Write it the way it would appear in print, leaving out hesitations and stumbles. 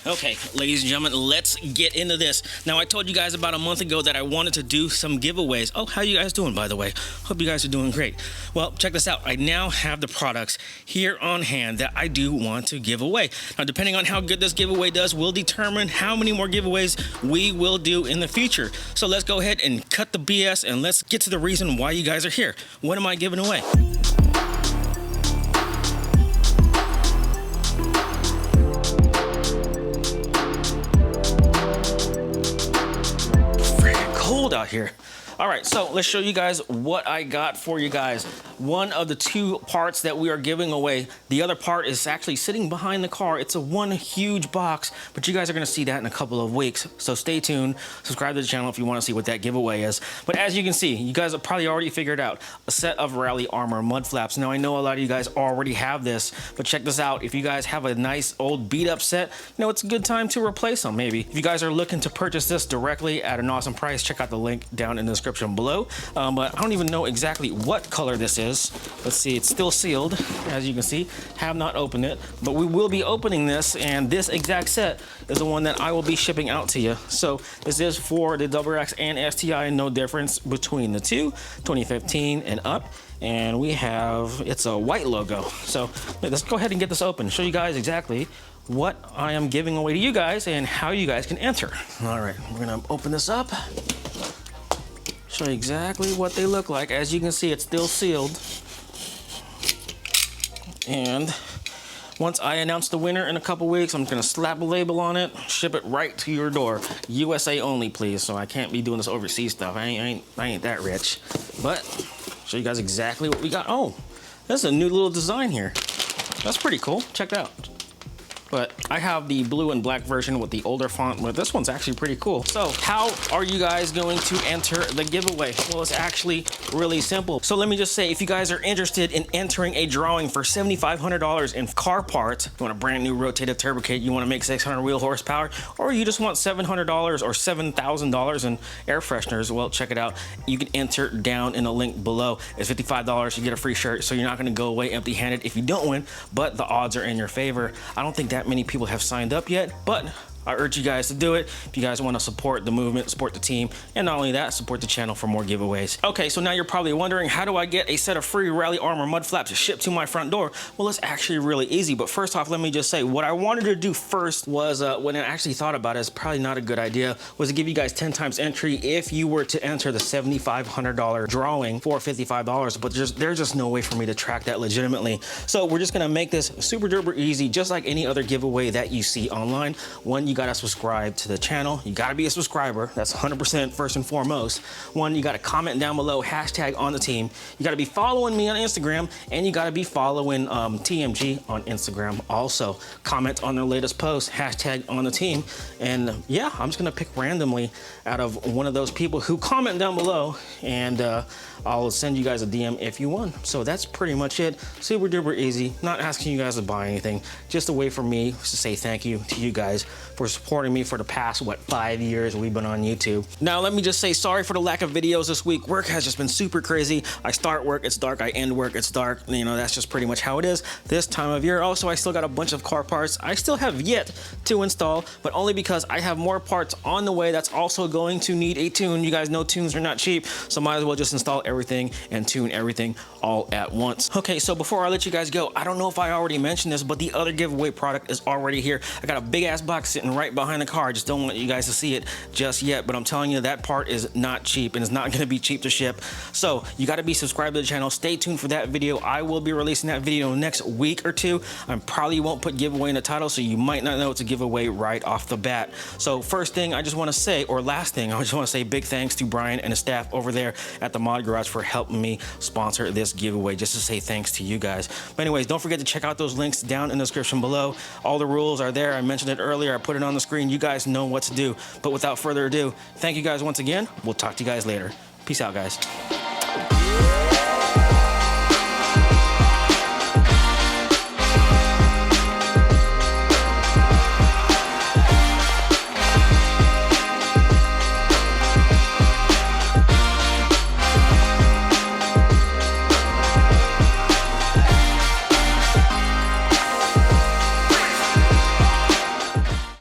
Okay, ladies and gentlemen, let's get into this. Now, I told you guys about a month ago that I wanted to do some giveaways. Oh, how you guys doing, by the way? Hope you guys are doing great. Well, check this out. I now have the products here on hand that I do want to give away. Now, depending on how good this giveaway does will determine how many more giveaways we will do in the future. So let's go ahead and cut the BS and let's get to the reason why you guys are here. What am I giving away? Cold out here. All right, so let's show you guys what I got for you guys. One of the two parts that we are giving away, the other part is actually sitting behind the car. It's a one huge box, but you guys are gonna see that in a couple of weeks. So stay tuned, subscribe to the channel if you wanna see what that giveaway is. But as you can see, you guys have probably already figured out a set of rally armor mud flaps. Now I know a lot of you guys already have this, but check this out. If you guys have a nice old beat up set, you know, it's a good time to replace them maybe. If you guys are looking to purchase this directly at an awesome price, check out the link down in the description below. But I don't even know exactly what color this is. Let's see, it's still sealed, as you can see. Have not opened it, but we will be opening this, and this exact set is the one that I will be shipping out to you. So this is for the WRX and STI, no difference between the two, 2015 and up. And we have, it's a white logo. So let's go ahead and get this open, show you guys exactly what I am giving away to you guys and how you guys can enter. All right, we're gonna open this up. Show you exactly what they look like. As you can see, it's still sealed. And once I announce the winner in a couple weeks, I'm gonna slap a label on it, ship it right to your door. USA only, please. So I can't be doing this overseas stuff. I ain't that rich. But show you guys exactly what we got. Oh, that's a new little design here. That's pretty cool. Check it out. But I have the blue and black version with the older font, but this one's actually pretty cool. So how are you guys going to enter the giveaway? Well, it's actually really simple. So let me just say, if you guys are interested in entering a drawing for $7,500 in car parts, you want a brand new rotative turbo kit, you want to make 600 wheel horsepower, or you just want $700 or $7,000 in air fresheners, well, check it out. You can enter down in the link below. It's $55, you get a free shirt, so you're not gonna go away empty-handed if you don't win, but the odds are in your favor. I don't think that many people have signed up yet, but I urge you guys to do it if you guys want to support the movement, support the team, and not only that, support the channel for more giveaways. Okay, so now you're probably wondering, how do I get a set of free rally armor mud flaps shipped to my front door? Well, it's actually really easy, but first off, let me just say, what I wanted to do first was, when I actually thought about it, it's probably not a good idea, was to give you guys 10 times entry if you were to enter the $7,500 drawing for $55, but there's just no way for me to track that legitimately. So we're just gonna make this super duper easy, just like any other giveaway that you see online. One, you gotta subscribe to the channel. You gotta be a subscriber. That's 100% first and foremost. One, you gotta comment down below, hashtag on the team. You gotta be following me on Instagram, and you gotta be following TMG on Instagram also. Comment on their latest post, hashtag on the team. And yeah, I'm just gonna pick randomly out of one of those people who comment down below, and I'll send you guys a DM if you won. So that's pretty much it. Super duper easy. Not asking you guys to buy anything. Just a way for me to say thank you to you guys for supporting me for the past, 5 years we've been on YouTube. Now, let me just say sorry for the lack of videos this week. Work has just been super crazy. I start work, it's dark. I end work, it's dark. You know, that's just pretty much how it is this time of year. Also, I still got a bunch of car parts I still have yet to install, but only because I have more parts on the way that's also going to need a tune. You guys know tunes are not cheap, so might as well just install everything and tune everything all at once. Okay, so before I let you guys go, I don't know if I already mentioned this, but the other giveaway product is already here. I got a big ass box sitting right behind the car. I just don't want you guys to see it just yet, but I'm telling you, that part is not cheap, and it's not gonna be cheap to ship. So you gotta be subscribed to the channel. Stay tuned for that video. I will be releasing that video next week or two. I probably won't put giveaway in the title, so you might not know it's a giveaway right off the bat. So first thing I just wanna say, or last thing, I just wanna say big thanks to Brian and the staff over there at the Mod Garage for helping me sponsor this giveaway, just to say thanks to you guys. But anyways, don't forget to check out those links down in the description below. All the rules are there. I mentioned it earlier. I put it on the screen. You guys know what to do. But without further ado, thank you guys once again. We'll talk to you guys later. Peace out, guys.